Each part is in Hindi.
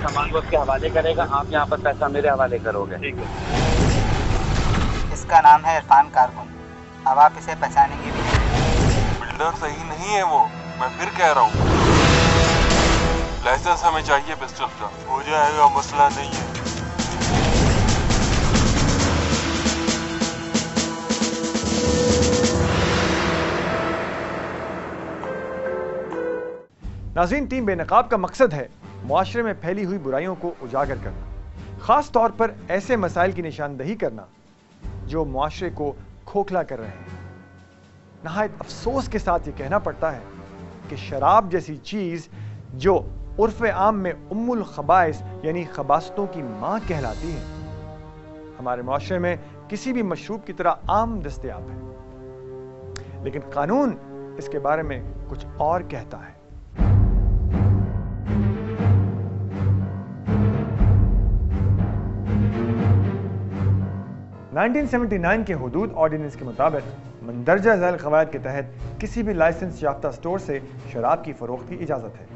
सामान को उसके हवाले करेगा, आप यहाँ पर पैसा मेरे हवाले करोगे। ठीक है। इसका नाम है इरफान कारकुन। अब आप इसे पहचानेंगे भी नहीं। बिल्डर सही नहीं है वो, मैं फिर कह रहा हूँ। लाइसेंस हमें चाहिए पिस्टल का। हो जाएगा, मसला नहीं है। नाज़रीन, टीम बेनकाब का मकसद है मुआशरे में फैली हुई बुराइयों को उजागर करना, खास तौर पर ऐसे मसाइल की निशानदही करना जो मुआशरे को खोखला कर रहे हैं। नहायत अफसोस के साथ ये कहना पड़ता है कि शराब जैसी चीज जो उर्फ़ आम में उम्मुल खबाइस यानी खबासतों की मां कहलाती है, हमारे मुआशरे में किसी भी मशरूब की तरह आम दस्तयाब है, लेकिन कानून इसके बारे में कुछ और कहता है। 1979 के हुदूद ऑर्डिनेंस के मुताबिक मंदरजा झैल क़वायद के तहत किसी भी लाइसेंस याफ्ता स्टोर से शराब की फरोख्त की इजाज़त है।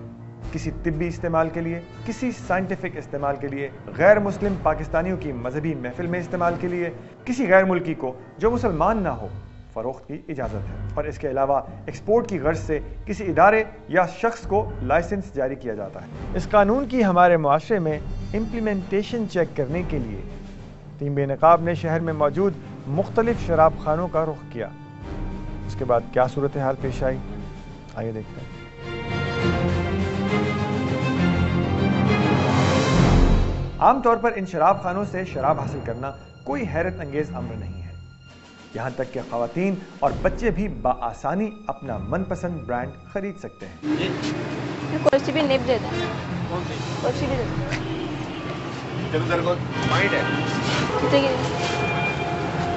किसी तिब्बी इस्तेमाल के लिए, किसी साइंटिफिक इस्तेमाल के लिए, गैर मुस्लिम पाकिस्तानियों की मजहबी महफिल में इस्तेमाल के लिए, किसी गैर मुल्की को जो मुसलमान ना हो फरोख्त की इजाज़त है। और इसके अलावा एक्सपोर्ट की गर्ज से किसी इदारे या शख्स को लाइसेंस जारी किया जाता है। इस कानून की हमारे मुआशरे में इम्प्लीमेंटेशन चेक करने के लिए टीम बेनकाब ने शहर में मौजूद मुख्तलिफ शराब खानों का रुख किया। उसके बाद क्या सूरत हाल पेश आई, आइए देखते हैं। आमतौर पर इन शराब खानों से शराब हासिल करना कोई हैरत अंगेज अम्र नहीं है। यहाँ तक कि खवातीन और बच्चे भी बाआसानी अपना मनपसंद ब्रांड खरीद सकते हैं। कुर्सी भी निप दे दें, कुर्सी भी दे दें। वाइट है,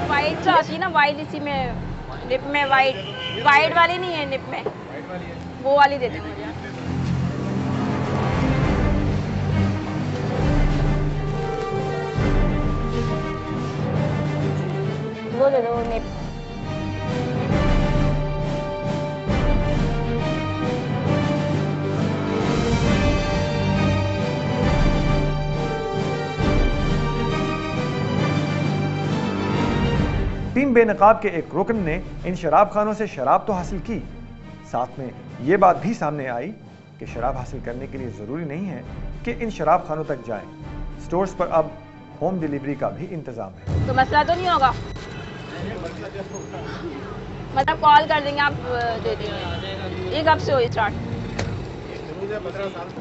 वाइट तो आती है ना, वाइट इसी में निप में वाइट, वाइट वाली नहीं है निप में, वो वाली दे दें मुझे। वो दे दो निप। टीम बेनकाब के एक रुकन ने इन शराब खानों से शराब तो हासिल की, साथ में ये बात भी सामने आई कि शराब हासिल करने के लिए जरूरी नहीं है कि इन शराब खानों तक जाएं। स्टोर्स पर अब होम डिलीवरी का भी इंतजाम है। तो मसला तो नहीं होगा, मतलब कॉल कर देंगे, आप दे देंगे। ये कब से हो स्टार्ट?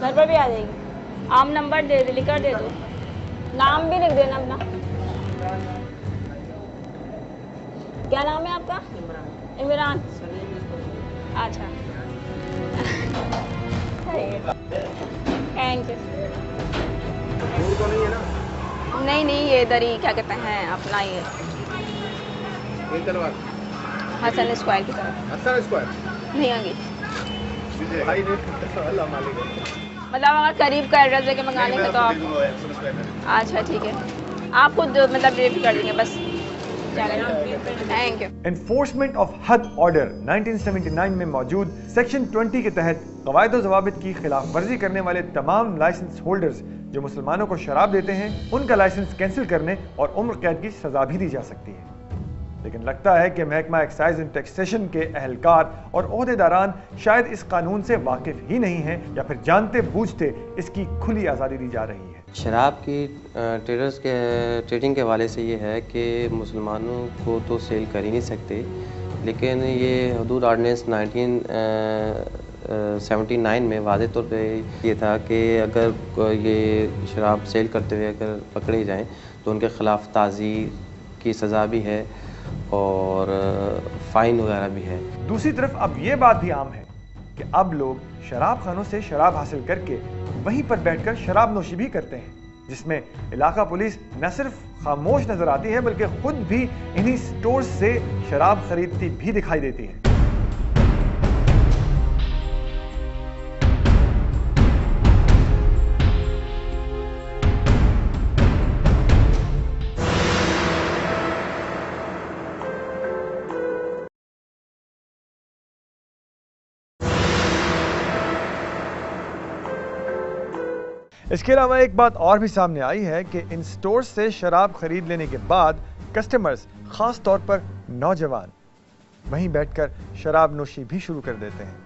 घर पर भी आ जाएगी। आम नंबर दे दे, लिखकर दे दो, नाम भी लिख देना अपना। क्या नाम है आपका? इमरान। अच्छा, थैंक यू। तो नहीं है ना? नहीं नहीं, ये इधर ही क्या कहते हैं अपना ये हसन स्क्वायर की तरफ। हसन स्क्वायर नहीं आगे, मतलब अगर करीब का एड्रेस देके मंगाने का तो आप। अच्छा ठीक है, आप खुद मतलब डिलीवरी कर देंगे बस। Thank you. एनफोर्समेंट ऑफ हद ऑर्डर 1979 में मौजूद सेक्शन 20 के तहत कवायद और ज़वाबित की खिलाफ वर्जी करने वाले तमाम लाइसेंस होल्डर्स जो मुसलमानों को शराब देते हैं, उनका लाइसेंस कैंसिल करने और उम्र कैद की सजा भी दी जा सकती है। लेकिन लगता है कि महकमा एक्साइज एंड टैक्सेशन के अहलकार और ओहदेदारान शायद इस कानून से वाकिफ ही नहीं हैं, या फिर जानते बूझते इसकी खुली आज़ादी दी जा रही है। शराब की ट्रेडिंग के हवाले से ये है कि मुसलमानों को तो सेल कर ही नहीं सकते, लेकिन ये हदूद ऑर्डिनेंस 1979 में वाज़े तौर पे ये था कि अगर ये शराब सेल करते हुए अगर पकड़े जाएं तो उनके ख़िलाफ़ ताज़ीर की सज़ा भी है और फ़ाइन वगैरह भी है। दूसरी तरफ अब ये बात भी आम है कि अब लोग शराब खानों से शराब हासिल करके वहीं पर बैठकर शराब नोशी भी करते हैं, जिसमें इलाका पुलिस न सिर्फ खामोश नजर आती है बल्कि खुद भी इन्हीं स्टोर से शराब खरीदती भी दिखाई देती है। इसके अलावा एक बात और भी सामने आई है कि इन स्टोर से शराब खरीद लेने के बाद कस्टमर्स, खास तौर पर नौजवान, वहीं बैठकर शराब नोशी भी शुरू कर देते हैं।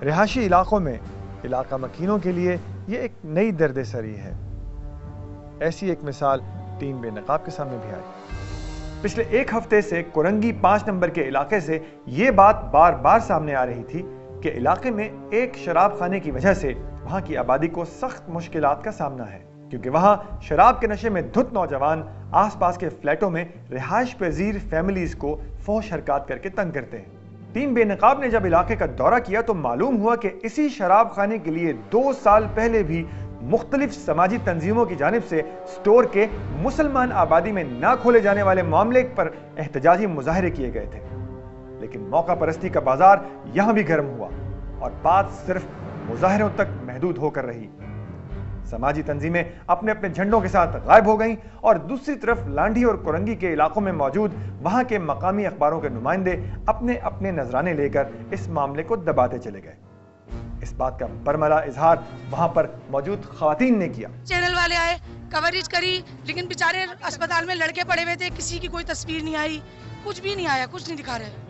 रिहायशी इलाकों में इलाका मकीनों के लिए ये एक नई दर्द-ए-सरी है। ऐसी एक मिसाल टीम बेनकाब के सामने भी आई। पिछले एक हफ्ते से कोरंगी 5 नंबर के इलाके से ये बात बार बार सामने आ रही थी कि इलाके में एक शराब खाने की वजह से वहां की आबादी को सख्त मुश्किलात का सामना है, क्योंकि वहां शराब के नशे में धुत नौजवान आसपास के फ्लैटों में रिहाइश पजीर फैमिलीज को फौश हरकत करके तंग करते हैं। टीम बेनकाब ने जब इलाके का दौरा किया तो मालूम हुआ कि इसी शराब खाने के लिए 2 साल पहले भी मुख्तलिफ समाजी तंजीमों की जानिब से स्टोर के मुसलमान आबादी में ना खोले जाने वाले मामले पर एहतजाजी मुजाहरे किए गए थे। लेकिन मौका परस्ती का बाजार यहां भी गर्म हुआ और बात सिर्फ मुजाहरों तक महदूद होकर रही। समाजी तंजीमें अपने अपने झंडों के साथ गायब हो गईं और दूसरी तरफ लांडी और कोरंगी के इलाकों में मौजूद वहां के मकामी अखबारों के नुमाइंदे अपने अपने नजराने लेकर इस मामले को दबाते चले गए। इस बात का बरमला इजहार वहां पर मौजूद खवातीन ने किया। चैनल वाले आए, कवरेज करी, लेकिन बेचारे अस्पताल में लड़के पड़े हुए थे, किसी की कोई तस्वीर नहीं आई, कुछ भी नहीं आया, कुछ नहीं दिखा रहे।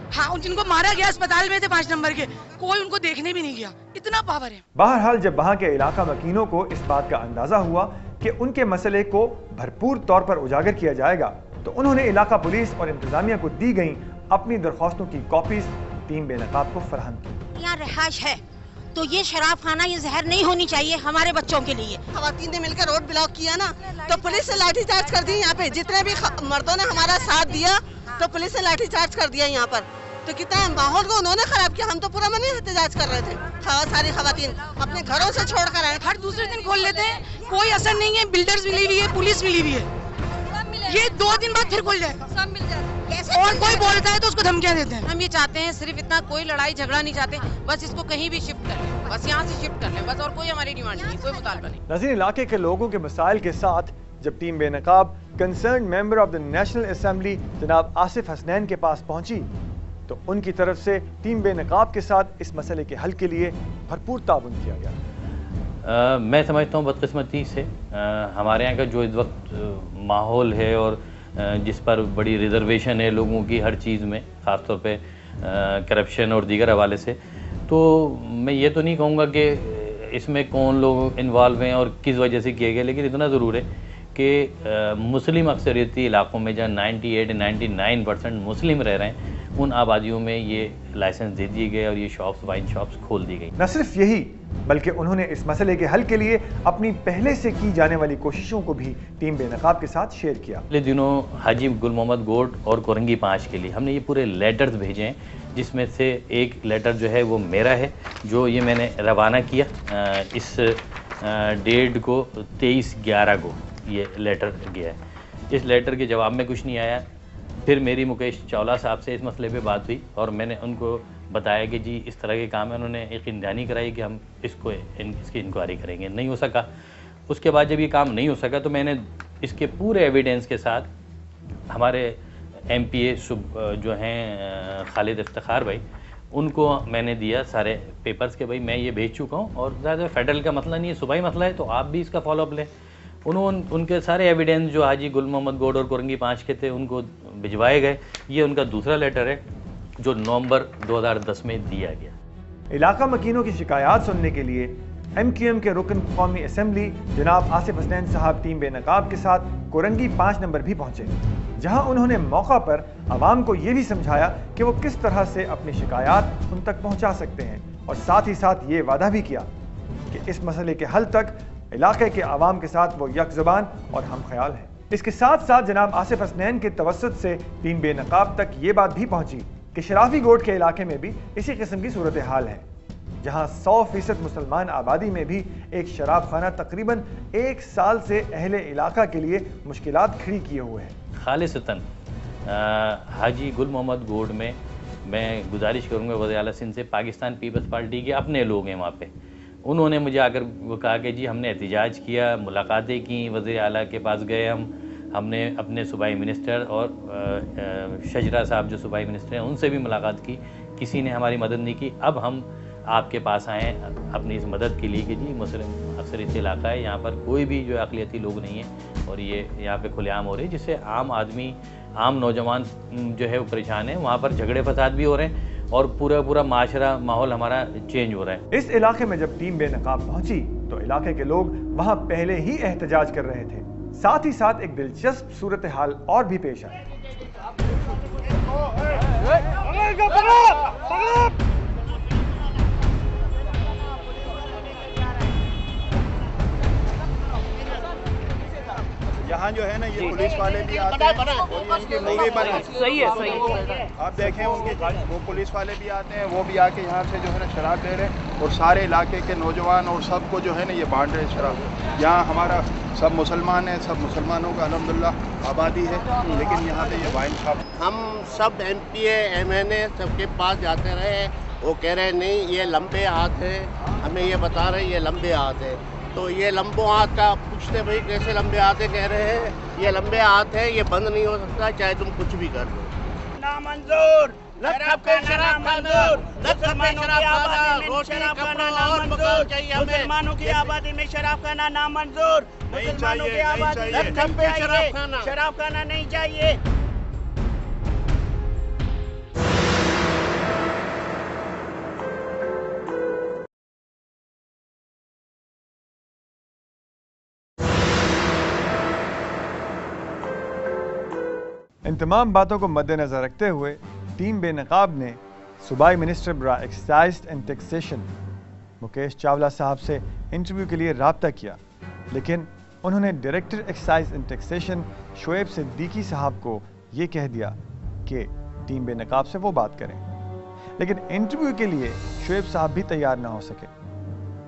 हाँ, जिनको मारा गया अस्पताल में थे 5 नंबर के, कोई उनको देखने भी नहीं गया। इतना पावर है। बहरहाल जब वहां के इलाका मकीनों को इस बात का अंदाजा हुआ कि उनके मसले को भरपूर तौर पर उजागर किया जाएगा, तो उन्होंने इलाका पुलिस और इंतजामिया को दी गई अपनी दरख्वास्तों की कॉपीज टीम बेनकाब को फराहम की। यहाँ रिहाइश है तो ये शराब खाना, ये जहर नहीं होनी चाहिए हमारे बच्चों के लिए। खवातीन ने मिलकर रोड ब्लॉक किया ना, तो पुलिस ने लाठीचार्ज कर दी। यहाँ पे जितने भी मर्दों ने हमारा साथ दिया तो पुलिस ने लाठीचार्ज कर दिया यहाँ पर। तो कितना माहौल को उन्होंने खराब किया। हम तो पूरा मन एहतजाज कर रहे थे। सारी खवातीन अपने घरों से छोड़ कर आए। हर दूसरे दिन खोल लेते हैं, कोई असर नहीं है। बिल्डर्स मिली हुई है, पुलिस मिली हुई है, ये 2 दिन बाद फिर खुल जाएगा, सब मिल जाएगा। और कोई बोलता है तो उसको धमकियां देते हैं। हम ये चाहते हैं सिर्फ इतना, कोई लड़ाई झगड़ा नहीं चाहते, बस इसको कहीं भी शिफ्ट कर लें, बस यहाँ से शिफ्ट कर लें, बस। और कोई हमारी डिमांड नहीं, कोई मुतालबा नहीं। नाज़रीन, इलाके के लोगों के मसाइल के साथ जब टीम बेनकाब concern member of the national assembly जनाब आसिफ हसनैन के पास पहुंची तो उनकी तरफ से टीम बेनकाब के साथ इस मसले के हल के लिए भरपूर ताउन किया गया। मैं समझता हूँ बदकिस्मती से हमारे यहाँ का जो इस वक्त माहौल है और जिस पर बड़ी रिजर्वेशन है लोगों की हर चीज़ में, ख़ास तौर पे करप्शन और दीगर हवाले से, तो मैं ये तो नहीं कहूँगा कि इसमें कौन लोग इन्वॉल्व हैं और किस वजह से किए गए, लेकिन इतना ज़रूर है कि मुस्लिम अक्सरियती इलाकों में जहाँ 98-99% मुस्लिम रह रहे हैं, उन आबादियों में ये लाइसेंस दे दिए गए और ये शॉप्स, वाइन शॉप्स खोल दी गई। न सिर्फ यही, बल्कि उन्होंने इस मसले के हल के लिए अपनी पहले से की जाने वाली कोशिशों को भी टीम बेनकाब के साथ शेयर किया। पिछले दिनों हाजी गुल मोहम्मद गोड और कोरंगी 5 के लिए हमने ये पूरे लेटर्स भेजे हैं, जिसमें से एक लेटर जो है वो मेरा है, जो ये मैंने रवाना किया इस डेट को 23/11 को ये लेटर गया है। इस लेटर के जवाब में कुछ नहीं आया। फिर मेरी मुकेश चावला साहब से इस मसले पे बात हुई और मैंने उनको बताया कि जी इस तरह के काम है। उन्होंने यकीन दहानी कराई कि हम इसकी इंक्वायरी करेंगे। नहीं हो सका। उसके बाद जब ये काम नहीं हो सका तो मैंने इसके पूरे एविडेंस के साथ हमारे MPA जो हैं खालिद इफ्तिखार भाई, उनको मैंने दिया सारे पेपर्स के भाई मैं ये भेज चुका हूँ और ज़्यादा फेडरल का मसला नहीं है, सूबाई मसला है, तो आप भी इसका फॉलोअप लें। उनके सारे एविडेंस जो हाजी गुल मोहम्मद गोड और कोरंगी 5 के थे उनको भिजवाए गए। ये उनका दूसरा लेटर है जो नवंबर 2010 में दिया गया। इलाका मकीनों की शिकायत सुनने के लिए MQM के रुकन कौमी असम्बली जनाब आसिफ हसनैन साहब टीम बेनकाब के साथ कोरंगी 5 नंबर भी पहुंचे, जहां उन्होंने मौका पर आवाम को ये भी समझाया कि वो किस तरह से अपनी शिकायत उन तक पहुंचा सकते हैं और साथ ही साथ ये वादा भी किया कि इस मसले के हल तक इलाके के आवाम के साथ वो यकजुबान और हम ख्याल हैं। इसके साथ साथ जनाब आसिफ हसनैन के तवस्सुत से टीम बेनकाब तक ये बात भी पहुंची कि शराफी गोड के इलाके में भी इसी किस्म की सूरत हाल है, जहां 100% मुसलमान आबादी में भी एक शराब खाना तकरीबन 1 साल से अहले इलाका के लिए मुश्किलात खड़ी किए हुए हैं। खालिसतन हाजी गुल मोहम्मद गोड में मैं गुजारिश करूँगा वज़ीर आला सिंध से, पाकिस्तान पीपल्स पार्टी के अपने लोग हैं वहाँ पे, उन्होंने मुझे आकर वो कहा कि जी हमने एहतजाज किया, मुलाकातें की, वज़ीर आला के पास गए, हमने अपने सूबाई मिनिस्टर और शजरा साहब जो सूबाई मिनिस्टर हैं उनसे भी मुलाकात की, किसी ने हमारी मदद नहीं की। अब हम आपके पास आए अपनी इस मदद के लिए कि जी मुस्लिम अक्सरियत इलाका है, यहाँ पर कोई भी जो अक़लियती लोग नहीं है और ये यहाँ पे खुलेआम हो रही है, जिससे आम आदमी, आम नौजवान जो है वो परेशान है। वहाँ पर झगड़े फसाद भी हो रहे हैं और पूरा माशरा माहौल हमारा चेंज हो रहा है। इस इलाके में जब टीम बेनकाब पहुंची तो इलाके के लोग वहां पहले ही एहतजाज कर रहे थे। साथ ही साथ एक दिलचस्प सूरत हाल और भी पेश आई। यहाँ जो है ना ये पुलिस वाले भी आते हैं और इनकी मूवी बनी। सही है। आप देखें उनके वो पुलिस वाले भी आते हैं, वो भी आके यहाँ से जो है ना शराब दे रहे हैं और सारे इलाके के नौजवान और सबको जो है ना ये बांट रहे हैं शराब। यहाँ हमारा सब मुसलमान हैं, सब मुसलमानों का अल्हम्दुलिल्लाह आबादी है, लेकिन यहाँ पे ये वाइन शॉप। हम सब MPA MNA सबके पास जाते रहे, वो कह रहे नहीं ये लंबे हाथ है, हमें ये बता रहे ये लंबे हाथ है। तो ये लंबो हाथ का पूछते भाई कैसे लंबे हाथ है, कह रहे हैं ये लंबे हाथ है, ये बंद नहीं हो सकता चाहे तुम कुछ भी कर लो। नामंजूर, शराब मुसलमानों की आबादी में शराब खाना नामंजूर, मुसलमानों की आबादी में शराब खाना नहीं चाहिए। इन तमाम बातों को मद्देनजर रखते हुए टीम बेनकाब ने सूबाई मिनिस्टर बरा excise and taxation Mukesh Chawla साहब से इंटरव्यू के लिए रब्ता किया, लेकिन उन्होंने director excise and taxation Shoaib Siddiqui साहब को ये कह दिया कि टीम बेनकाब से वो बात करें। लेकिन इंटरव्यू के लिए शोएब साहब भी तैयार ना हो सके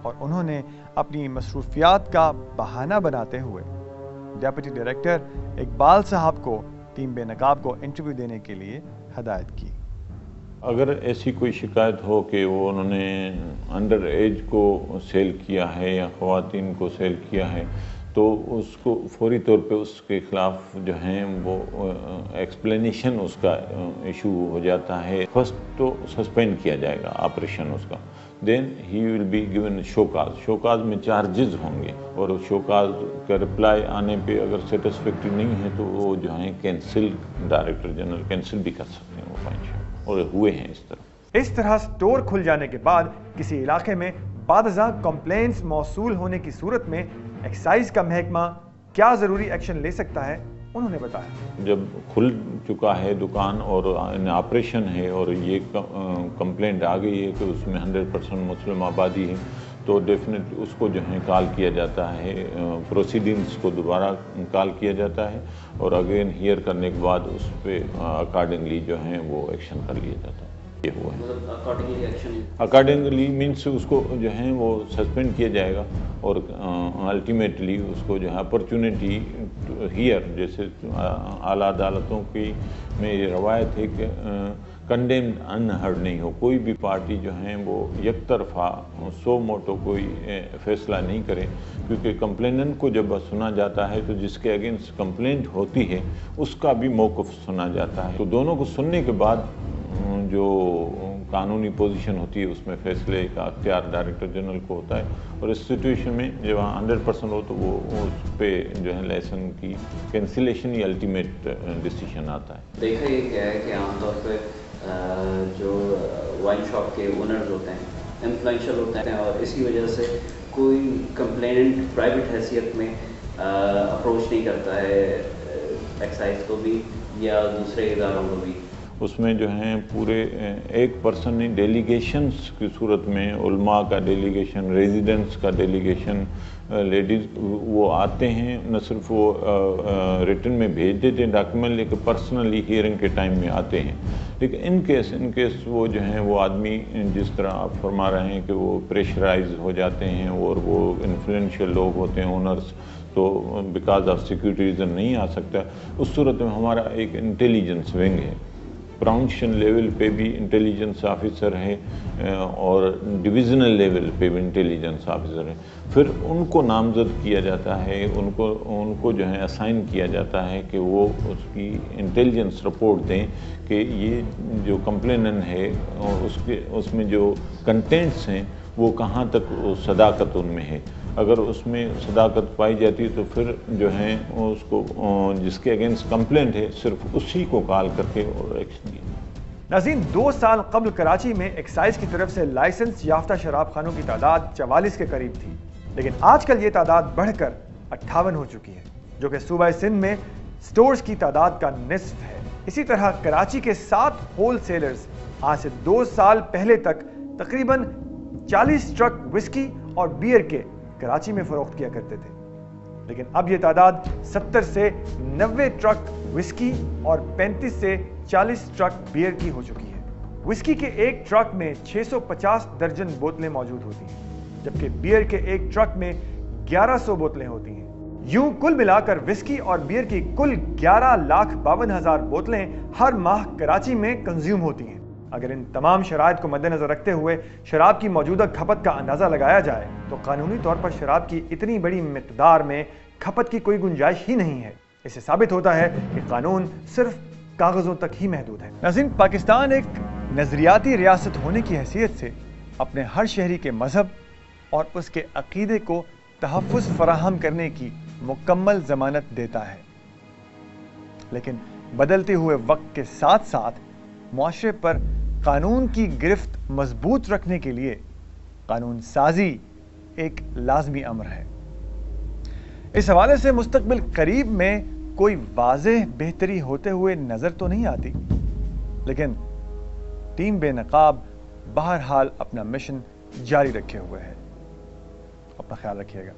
और उन्होंने अपनी मसरूफियात का बहाना बनाते हुए डेप्यूटी डायरेक्टर इकबाल साहब को टीम बेनकाब को इंटरव्यू देने के लिए हदायत की। अगर ऐसी कोई शिकायत हो कि वो उन्होंने अंडर एज को सेल किया है या ख़वातीन को सेल किया है, तो उसको फौरी तौर पे उसके ख़िलाफ़ जो हैं वो एक्सप्लेनेशन उसका इशू हो जाता है। फर्स्ट तो सस्पेंड किया जाएगा ऑपरेशन उसका, देन ही will be given show cause. Show cause में चार्जेस होंगे और शोकाज का रिप्लाई आने पे अगर सेटिस्फैक्ट्री नहीं है तो वो जो है कैंसिल, डायरेक्टर जनरल कैंसिल भी कर सकते हैं वो फाइन, और हुए हैं इस तरह स्टोर खुल जाने के बाद किसी इलाके में बादज़ा कंप्लेंट्स मौसूल होने की सूरत में एक्साइज का महकमा क्या ज़रूरी एक्शन ले सकता है, उन्होंने बताया। जब खुल चुका है दुकान और ऑपरेशन है और ये कंप्लेंट आ गई है कि उसमें 100% मुस्लिम आबादी है, तो डेफिनेटली उसको जो है कॉल किया जाता है, प्रोसीडिंग्स को दोबारा कॉल किया जाता है और अगेन हियर करने के बाद उस पर अकॉर्डिंगली जो है वो एक्शन कर लिया जाता है। ये हुआ है अकॉर्डिंगली मीन्स उसको जो है वो सस्पेंड किया जाएगा और अल्टीमेटली उसको जो है अपॉर्चुनिटी हियर, जैसे आला अदालतों की में ये रवायत है कि कंडेम अनहर्ड नहीं हो, कोई भी पार्टी जो है वो एक तरफा सो मोटो कोई फैसला नहीं करे, क्योंकि कंप्लेनेंट को जब सुना जाता है तो जिसके अगेंस्ट कंप्लेंट होती है उसका भी मौक़िफ़ सुना जाता है। तो दोनों को सुनने के बाद जो कानूनी पोजीशन होती है उसमें फैसले का अख्तियार डायरेक्टर जनरल को होता है और इस सिचुएशन में जब 100% हो तो वो उस पर जो है लाइसेंस की कैंसिलेशन ही अल्टीमेट डिसीजन आता है। देखा ये क्या है कि आमतौर पर जो वाइन शॉप के ओनर्स होते हैं इन्फ्लुएंशियल होते हैं और इसी वजह से कोई कंप्लेनेंट प्राइवेट हैसियत में अप्रोच नहीं करता है एक्साइज को भी या दूसरे इदारों को भी। उसमें जो है पूरे एक पर्सन नहीं, डेलीगेशंस की सूरत में उल्मा का डेलीगेशन, रेजिडेंट्स का डेलीगेशन, लेडीज़ वो आते हैं, न सिर्फ वो रिटन में भेज देते हैं डॉक्यूमेंट, लेकिन पर्सनली हियरिंग के टाइम में आते हैं। लेकिन इन केस वो जो हैं वो आदमी जिस तरह आप फरमा रहे हैं कि वो प्रेशराइज हो जाते हैं और वो इन्फ्लुएंशियल लोग होते हैं ओनर्स, तो बिकॉज ऑफ सिक्योरिटी रीज़न नहीं आ सकता। उस सूरत में हमारा एक इंटेलिजेंस विंग है प्रोविंशियल लेवल पे भी इंटेलिजेंस ऑफिसर है और डिविजनल लेवल पे भी इंटेलिजेंस ऑफिसर है। फिर उनको नामजद किया जाता है, उनको जो है असाइन किया जाता है कि वो उसकी इंटेलिजेंस रिपोर्ट दें कि ये जो कंप्लेनेंट है उसमें जो कंटेंट्स हैं वो कहाँ तक सदाकत उनमें है। अगर उसमें सदाकत पाई जाती है तो फिर जो है उसको जिसके अगेंस्ट कंप्लेंट है सिर्फ उसी को कॉल करके और एक्शन किया। नाज़रीन, 2 साल कबल कराची में एक्साइज की तरफ से लाइसेंस याफ्ता शराब खानों की तादाद 44 के करीब थी, लेकिन आजकल ये तादाद बढ़कर 58 हो चुकी है, जो कि सूबा सिंध में स्टोर्स की तादाद का निस्फ है। इसी तरह कराची के 7 होल सेलर्स आज से 2 साल पहले तक तकरीबन 40 ट्रक विस्की और बियर के कराची में फरोख्त किया करते थे, लेकिन अब यह तादाद 70 से 90 ट्रक विस्की और 35 से 40 ट्रक बियर की हो चुकी है। विस्की के एक ट्रक में 650 दर्जन बोतलें मौजूद होती हैं, जबकि बियर के एक ट्रक में 1100 बोतलें होती हैं। यूं कुल मिलाकर विस्की और बियर की कुल 11,52,000 बोतलें हर माह कराची में कंज्यूम होती हैं। अगर इन तमाम शराइत को मद्देनजर रखते हुए शराब की मौजूदा खपत का अंदाजा लगाया जाए तो कानूनी तौर पर शराब की इतनी बड़ी मिकदार में खपत की कोई गुंजाइश ही नहीं है। इससे साबित होता है कि कानून सिर्फ कागजों तक ही महदूद है। नाज़रीन, पाकिस्तान एक नजरियाती रियासत होने की हैसियत से अपने हर शहरी के मजहब और उसके अकीदे को तहफ़्फ़ुज़ फराहम करने की मुकम्मल ज़मानत देता है, लेकिन बदलते हुए वक्त के साथ साथ मुआशरे पर कानून की गिरफ्त मजबूत रखने के लिए कानून साजी एक लाजमी अमर है। इस हवाले से मुस्तकबिल करीब में कोई वाज़ेह बेहतरी होते हुए नजर तो नहीं आती, लेकिन टीम बेनकाब बहरहाल अपना मिशन जारी रखे हुए है। अपना ख्याल रखिएगा।